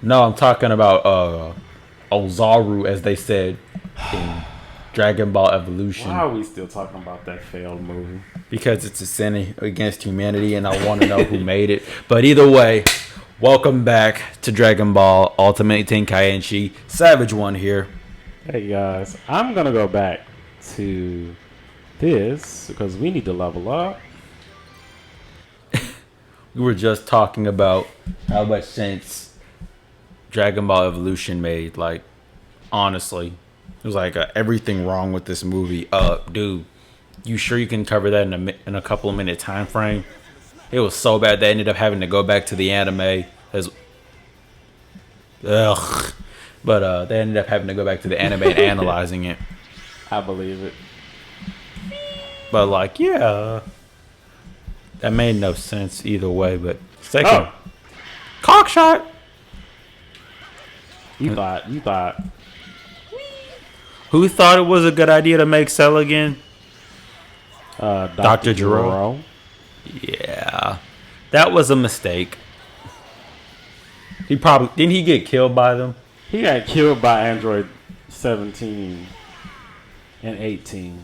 No, I'm talking about Ozaru, as they said in Dragon Ball Why Evolution, are we still talking about that failed movie? because it's a sin against humanity, and I want to know who made it. But either way, welcome back to Dragon Ball Ultimate Tenkaichi. Savage One here. Hey guys, I'm gonna go back to this because we need to level up. We were just talking about how much sense Dragon Ball Evolution made. Like, honestly, it was like everything wrong with this movie. Dude, you sure you can cover that in a couple of minute time frame? It was so bad they ended up having to go back to the anime as ugh. But they ended up having to go back to the anime and analyzing it. I believe it. But like, yeah, that made no sense either way. But second, cock shot. You thought. Who thought it was a good idea to make Cell again? Dr. Gero. Yeah, that was a mistake. He probably didn't he get killed by them? He got killed by Android 17 and 18.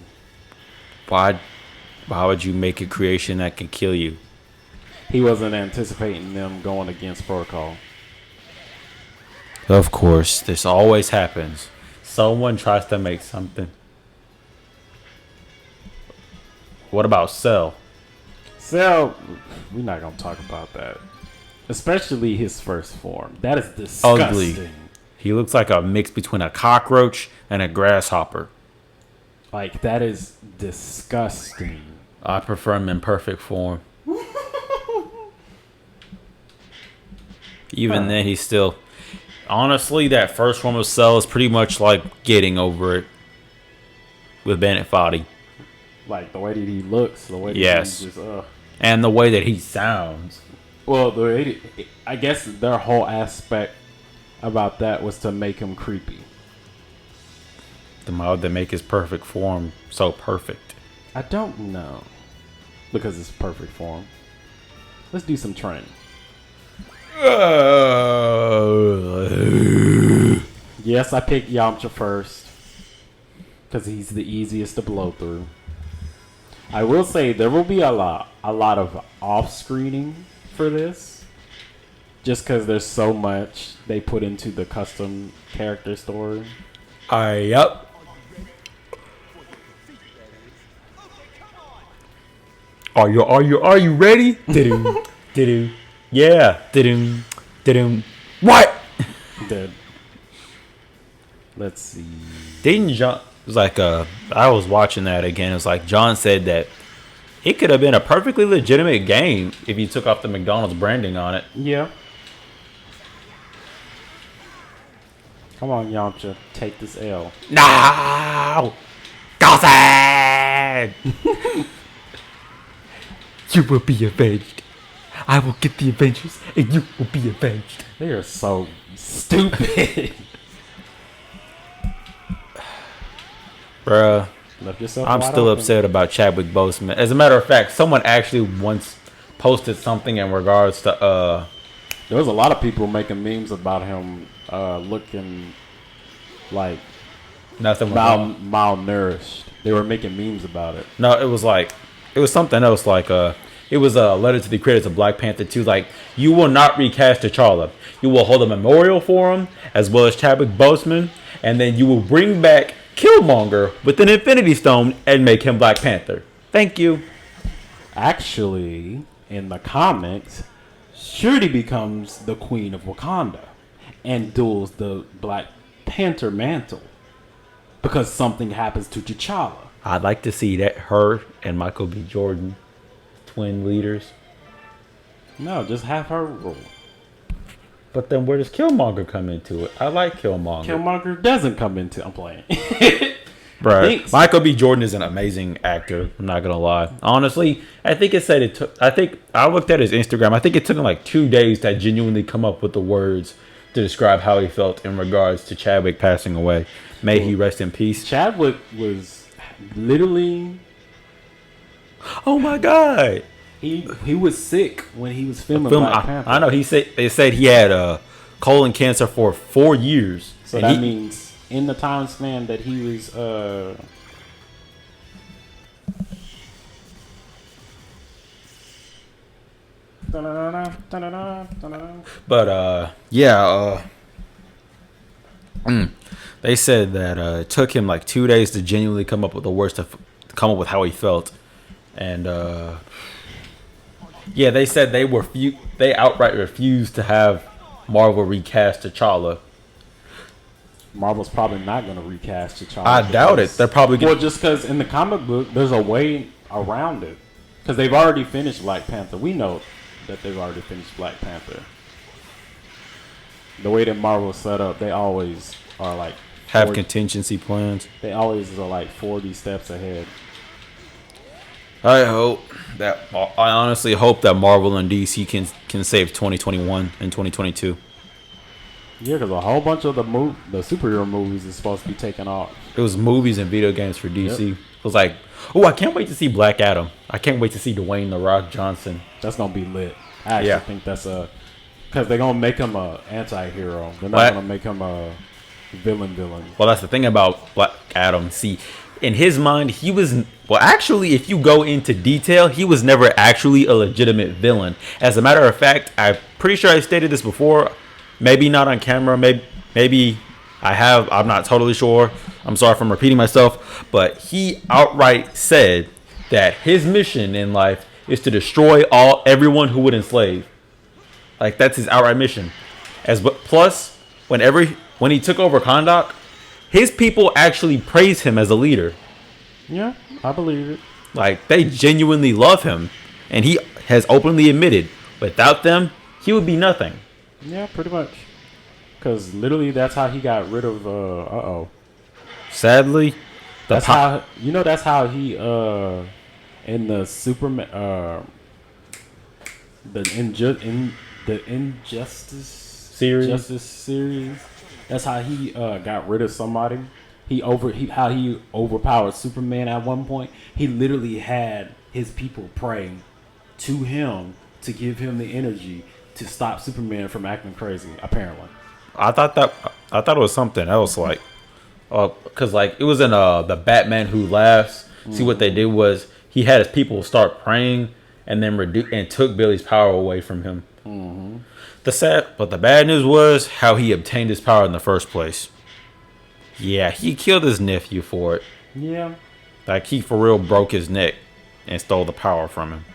Why would you make a creation that can kill you? He wasn't anticipating them going against protocol. Of course, this always happens. Someone tries to make something. What about Cell? Cell, we're not gonna talk about that. Especially his first form. That is disgusting. Ugly. He looks like a mix between a cockroach and a grasshopper. Like, that is disgusting. I prefer him in perfect form. Even then, he's still... Honestly, that first form of Cell is pretty much like getting over it with Bennett Foddy. Like, the way that he looks, the way that Yes. he just... And the way that he sounds. Well, I guess their whole aspect about that was to make him creepy. The mod that make his perfect form so perfect. I don't know. Because it's perfect form. Let's do some training. Yes, I picked Yamcha first. Because he's the easiest to blow through. I will say there will be a lot of off-screening for this. Just because there's so much they put into the custom character story. Yep. Are you ready? Didum, didum. Yeah. Didum, didum. What? Dead. Let's see. Didn't John? It was like I was watching that again. It was like John said that it could have been a perfectly legitimate game if you took off the McDonald's branding on it. Yeah. Come on, Yamcha. Take this L. No! Gossip! You will be avenged. I will get the Avengers, and you will be avenged. They are so stupid. Bruh, Left yourself I'm wide still open. upset about Chadwick Boseman. As a matter of fact, someone actually once posted something in regards to There was a lot of people making memes about him looking like nothing was wrong. malnourished. They were making memes about it. No, it was something else. Like it was a letter to the creators of Black Panther 2. Like, you will not recast T'Challa. You will hold a memorial for him, as well as Chadwick Boseman, and then you will bring back Killmonger with an Infinity Stone and make him Black Panther. Thank you. Actually, in the comics, Shuri becomes the Queen of Wakanda and duels the Black Panther mantle because something happens to T'Challa. I'd like to see that her and Michael B. Jordan, twin leaders. No, just have her rule. But then where does Killmonger come into it? I like Killmonger. Killmonger doesn't come into. I'm playing. Bruh, Michael B. Jordan is an amazing actor. I'm not gonna lie. Honestly, I think it said it took. I think I looked at his Instagram. I think it took him like 2 days to genuinely come up with the words to describe how he felt in regards to Chadwick passing away. May he rest in peace. Chadwick was literally. Oh my God. He was sick when he was filming Black Panther. I know. They said he had colon cancer for 4 years. So that means in the time span that he was But yeah, they said that it took him like 2 days to genuinely come up with come up with how he felt, and yeah, they said they outright refused to have Marvel recast T'Challa. Marvel's probably not going to recast T'Challa. I doubt it. They're probably well, just because in the comic book there's a way around it, because they've already finished Black Panther. We know that they've already finished Black Panther. The way that Marvel's set up, they always are like have contingency plans. They always are like 40 steps ahead. I honestly hope that Marvel and DC can save 2021 and 2022. Yeah, because a whole bunch of the superhero movies is supposed to be taken off. It was movies and video games for DC. Yep. It was like, oh, I can't wait to see Black Adam. I can't wait to see Dwayne "The Rock" Johnson. That's gonna be lit. I actually think that's because they're gonna make him a anti-hero. They're not gonna make him a villain. Well, that's the thing about Black Adam. See, in his mind, he was actually, if you go into detail, he was never actually a legitimate villain. As a matter of fact, I'm pretty sure I stated this before. Maybe not on camera. Maybe I have. I'm not totally sure. I'm sorry if I'm repeating myself. But he outright said that his mission in life is to destroy everyone who would enslave. Like, that's his outright mission. Plus, when he took over Kahndaq, his people actually praise him as a leader. Yeah, I believe it. Like, they genuinely love him, and he has openly admitted, without them, he would be nothing. Yeah, pretty much. Because literally, that's how he got rid of. Sadly, that's how he in the Superman the Injustice series. That's how he got rid of somebody. How he overpowered Superman at one point. He literally had his people praying to him to give him the energy to stop Superman from acting crazy. Apparently, I thought it was something else, like, because like it was in the Batman Who Laughs. See, what they did was he had his people start praying and then and took Billy's power away from him. Mm-hmm. But the bad news was how he obtained his power in the first place. Yeah, he killed his nephew for it. Yeah, like he for real broke his neck and stole the power from him.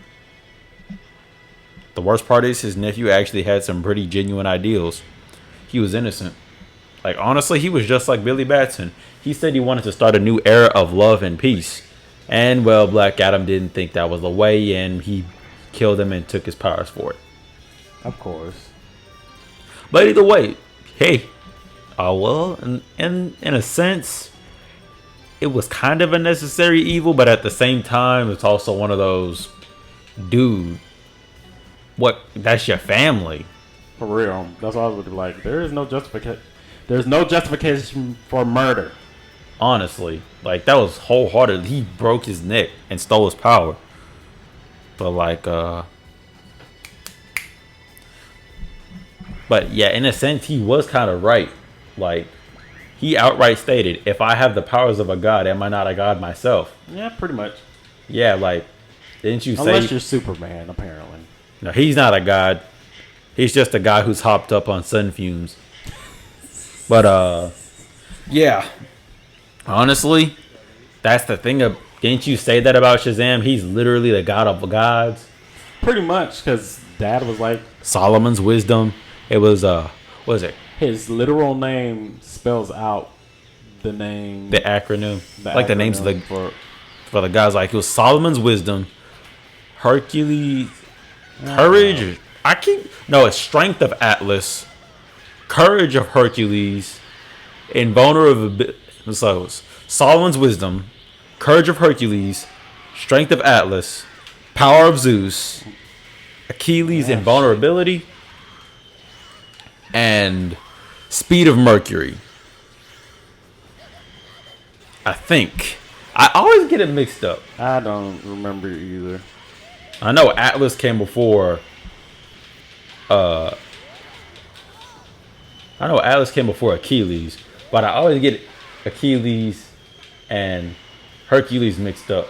The worst part is his nephew actually had some pretty genuine ideals. He was innocent. Like, honestly, he was just like Billy Batson. He said he wanted to start a new era of love and peace. And, well, Black Adam didn't think that was the way, and he killed him and took his powers for it. Of course. But either way, hey, well, in a sense, it was kind of a necessary evil, but at the same time, it's also one of those, dude, that's your family. For real. That's all I was like. There's no justification for murder. Honestly, like, that was wholehearted. He broke his neck and stole his power. But like, but yeah, in a sense, he was kind of right. Like, he outright stated, if I have the powers of a god, am I not a god myself? Yeah, pretty much. Yeah, like, didn't you say... Unless you're Superman, apparently. No, he's not a god. He's just a guy who's hopped up on sun fumes. But, yeah. Honestly, that's the thing. Didn't you say that about Shazam? He's literally the god of gods. Pretty much, because Dad was like... Solomon's wisdom. It was, what is it? His literal name spells out the name... The acronym. The names of for the guys. Like, it was Solomon's wisdom, Hercules... Courage. It's strength of Atlas, courage of Hercules, invulnerability. So Solomon's wisdom, courage of Hercules, strength of Atlas, power of Zeus, Achilles' invulnerability, and speed of Mercury. I think. I always get it mixed up. I don't remember either. I know Atlas came before I know Atlas came before Achilles, but I always get Achilles and Hercules mixed up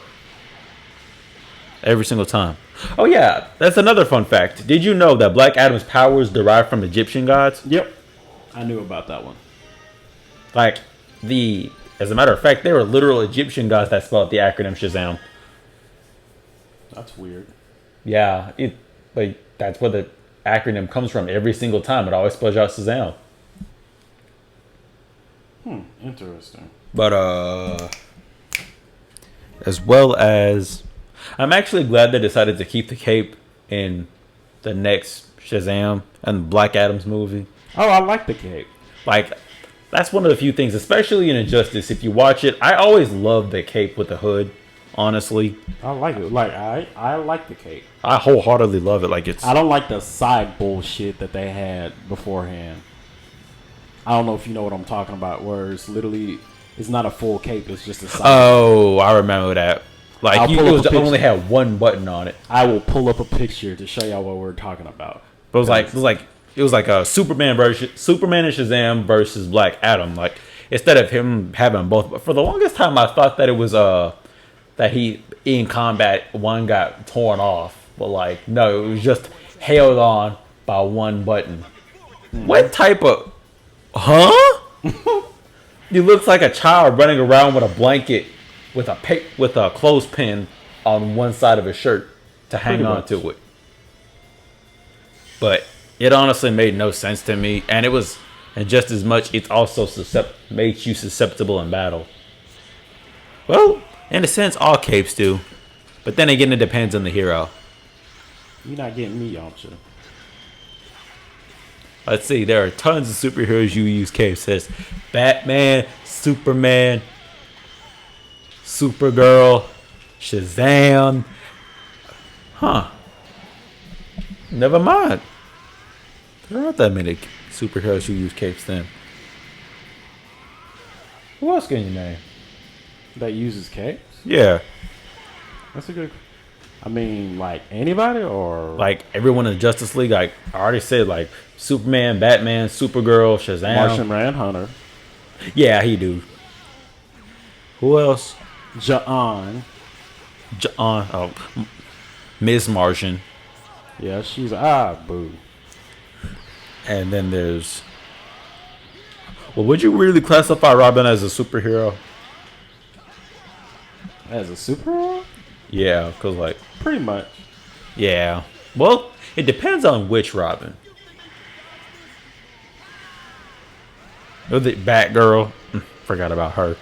every single time. Oh yeah, that's another fun fact. Did you know that Black Adam's powers derive from Egyptian gods? Yep. I knew about that one. Like as a matter of fact, they were literal Egyptian gods that spelled the acronym Shazam. That's weird. Yeah, that's where the acronym comes from every single time. It always spells out Shazam. Interesting. But as well as, I'm actually glad they decided to keep the cape in the next Shazam and Black Adam's movie. Oh, I like the cape. Like, that's one of the few things, especially in Injustice. If you watch it, I always love the cape with the hood. Honestly, I like it. Like I like the cape. I wholeheartedly love it. Like I don't like the side bullshit that they had beforehand. I don't know if you know what I'm talking about. Where it's literally, it's not a full cape. It's just a side. Oh, I remember that. Like it only had one button on it. I will pull up a picture to show y'all what we're talking about. But it was like a Superman and Shazam versus Black Adam. Like instead of him having both, but for the longest time I thought that it was that he in combat one got torn off, but like no, it was just held on by one button. What type of He looks like a child running around with a blanket with a clothespin on one side of his shirt to hang on to it. But it honestly made no sense to me, and just as much, it's also makes you susceptible in battle. Well, in a sense, all capes do, but then again, it depends on the hero. You're not getting me, aren't you? Let's see, there are tons of superheroes you use capes. There's Batman, Superman, Supergirl, Shazam. Never mind. There aren't that many superheroes who use capes then. Who else can you name? That uses capes? Yeah. That's a good... I mean, like, anybody or... Like, everyone in Justice League, like, I already said, like, Superman, Batman, Supergirl, Shazam. Martian Manhunter. Yeah, he do. Who else? Ja'an. Oh, Ms. Martian. Yeah, she's... boo. And then there's... Well, would you really classify Robin as a superhero? As a superhero? Yeah, because, like... Pretty much. Yeah. Well, it depends on which Robin. The Batgirl. Forgot about her.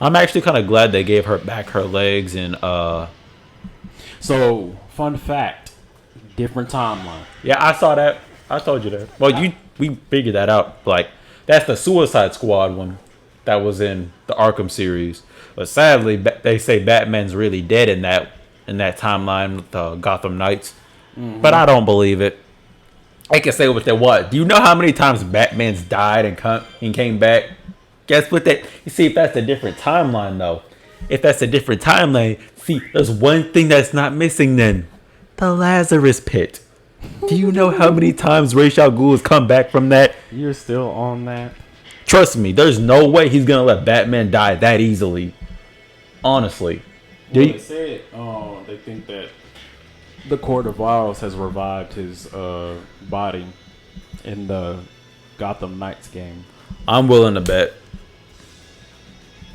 I'm actually kind of glad they gave her back her legs and So, fun fact. Different timeline. Yeah, I saw that. I told you that. Well, we figured that out. Like, that's the Suicide Squad one that was in the Arkham series. But sadly, they say Batman's really dead in that timeline with the Gotham Knights. Mm-hmm. But I don't believe it. I can say what they want. Do you know how many times Batman's died and came back? Guess what? You see, if that's a different timeline, though. If that's a different timeline, see, there's one thing that's not missing then. The Lazarus Pit. Do you know how many times Ra's al Ghul has come back from that? You're still on that? Trust me, there's no way he's going to let Batman die that easily. Honestly. Well, they said they think that the Court of Owls has revived his body in the Gotham Knights game. I'm willing to bet.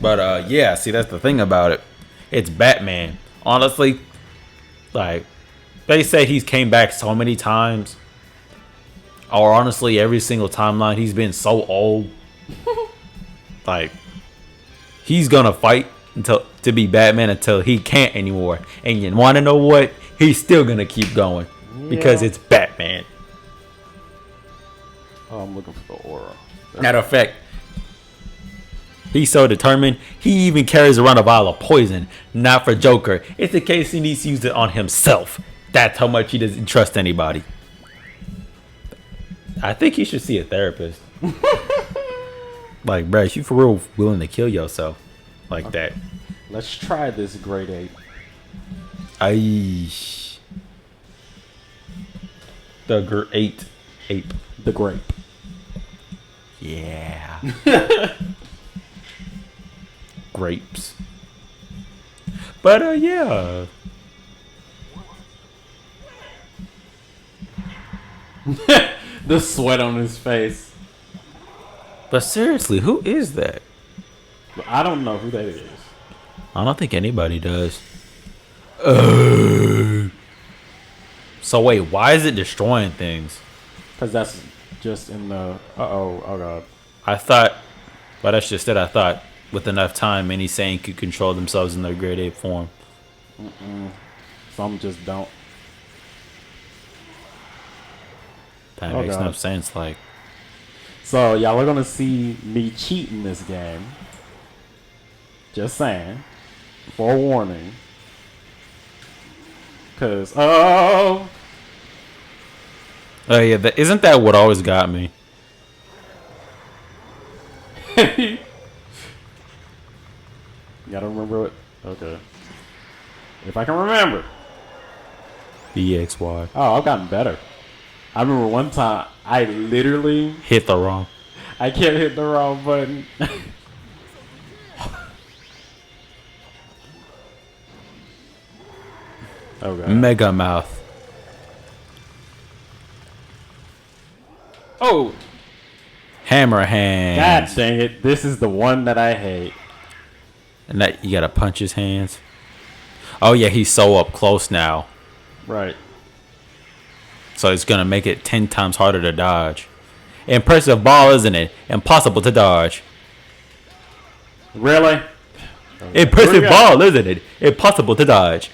But yeah, see, that's the thing about it. It's Batman. Honestly, like, they say he's came back so many times. Or honestly, every single timeline, he's been so old. Like, he's gonna fight to be Batman until he can't anymore. And you wanna know what? He's still gonna keep going. Because it's Batman. Oh, I'm looking for the aura. Matter of fact, he's so determined, he even carries around a vial of poison, not for Joker. It's in case he needs to use it on himself. That's how much he doesn't trust anybody. I think you should see a therapist. Like, bruh, you for real willing to kill yourself like that? Let's try this grade 8. The great ape. The grape. Yeah. Grapes. But yeah. The sweat on his face. But seriously, who is that? I don't know who that is. I don't think anybody does. So wait, why is it destroying things? Because that's just in the... Oh god. I thought, but that's just it. I thought with enough time, any Saiyan could control themselves in their grade 8 form. Some just don't. That makes no sense. Like, so y'all are gonna see me cheating this game. Just saying. Forewarning. Cause oh yeah, isn't that what always got me? You gotta remember it. Okay. If I can remember. BXY. Oh, I've gotten better. I remember one time I literally hit the wrong. I kept hitting the wrong button. Oh god. Mega Mouth. Oh. Hammer hands. God dang it. This is the one that I hate. And that you gotta punch his hands. Oh yeah, he's so up close now. Right. So it's gonna make it 10 times harder to dodge. Impressive ball, isn't it? Impossible to dodge. Really? Impressive ball, isn't it? Impossible to dodge.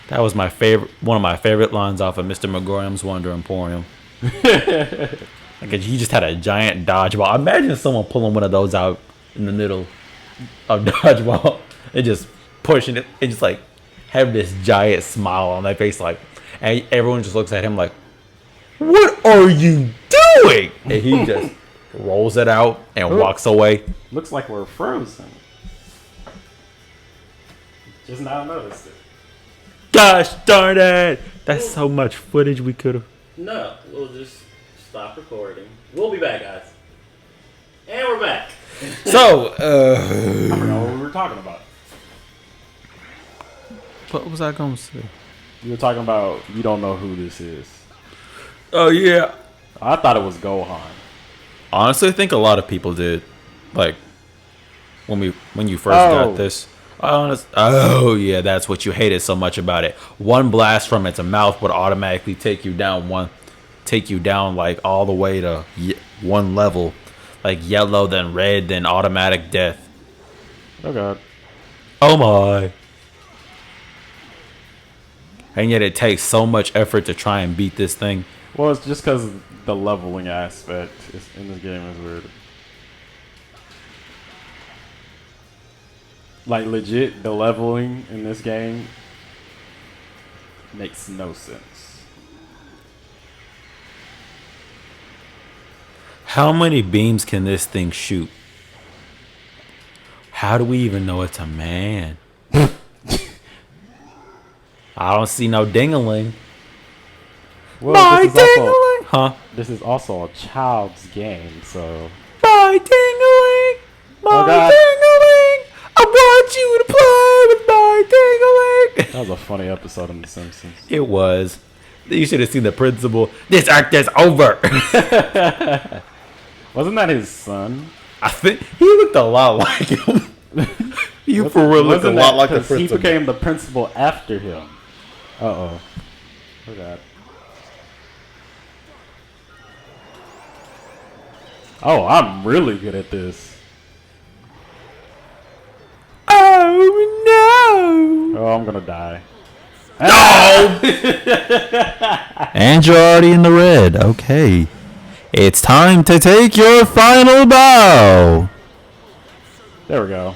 That was my favorite, one of my favorite lines off of Mr. McGorium's Wonder Emporium. Like he just had a giant dodgeball. Imagine someone pulling one of those out in the middle of dodgeball and just pushing it and just like have this giant smile on their face, like, and everyone just looks at him like, "What are you doing?" And he just rolls it out and walks away. Looks like we're frozen. Just now noticed it. Gosh darn it! That's so much footage we could have. No, we'll just stop recording. We'll be back, guys. And we're back. So, I forgot what we were talking about. what was I gonna say? You were talking about you don't know who this is. Oh yeah. I thought it was Gohan. Honestly, I think a lot of people did. Like when you first got this. Oh yeah, that's what you hated so much about it. One blast from its mouth would automatically take you down like all the way to one level, like yellow, then red, then automatic death. Oh god. Oh my. And yet it takes so much effort to try and beat this thing. Well, it's just because the leveling aspect in this game is weird. Like, legit, the leveling in this game makes no sense. How many beams can this thing shoot? How do we even know it's a man? I don't see no ding-a-ling. Well, My ding-a-ling! Huh? This is also a child's game, so... My ding-a-ling! My ding-a-ling! I want you to play with my ding-a-ling! That was a funny episode of The Simpsons. It was. You should have seen the principal. This act is over! Wasn't that his son? I think he looked a lot like him. You for real looked a lot like the principal. He became the principal after him. Uh-oh. Oh, God. Oh, I'm really good at this. Oh, no! Oh, I'm gonna die. No! And you're already in the red. Okay. It's time to take your final bow. There we go.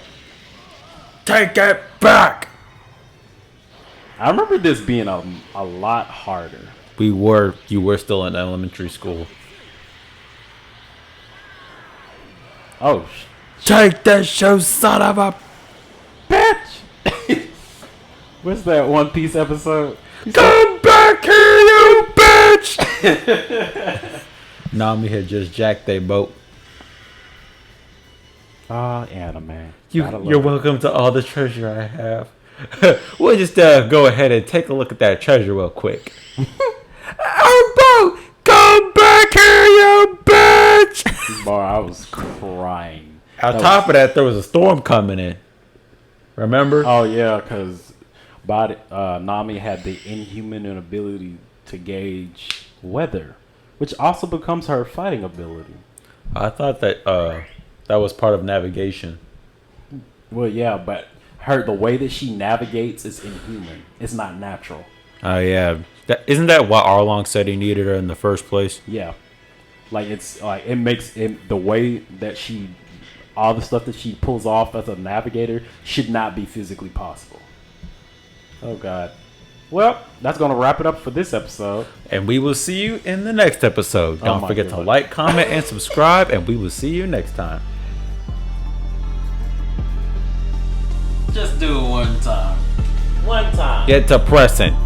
Take it back. I remember this being a lot harder. You were still in elementary school. Oh, take this show, son of a bitch! What's that One Piece episode? Come back here, you bitch! Nami had just jacked their boat. Ah, anime. You're welcome to all the treasure I have. We'll just go ahead and take a look at that treasure real quick. Our boat! Come back here, you bitch! Boy, I was crying. On top of that, there was a storm coming in. Remember? Oh yeah, because Nami had the inhuman ability to gauge weather, which also becomes her fighting ability. I thought that that was part of navigation. Well, yeah, but the way that she navigates is inhuman. It's not natural. Oh yeah, isn't that what Arlong said he needed her in the first place? Yeah, like it makes it the way that all the stuff that she pulls off as a navigator should not be physically possible. Oh God. Well, that's gonna wrap it up for this episode. And we will see you in the next episode. Don't forget to like, comment, and subscribe, and we will see you next time. Just do it one time. One time. Get to pressing.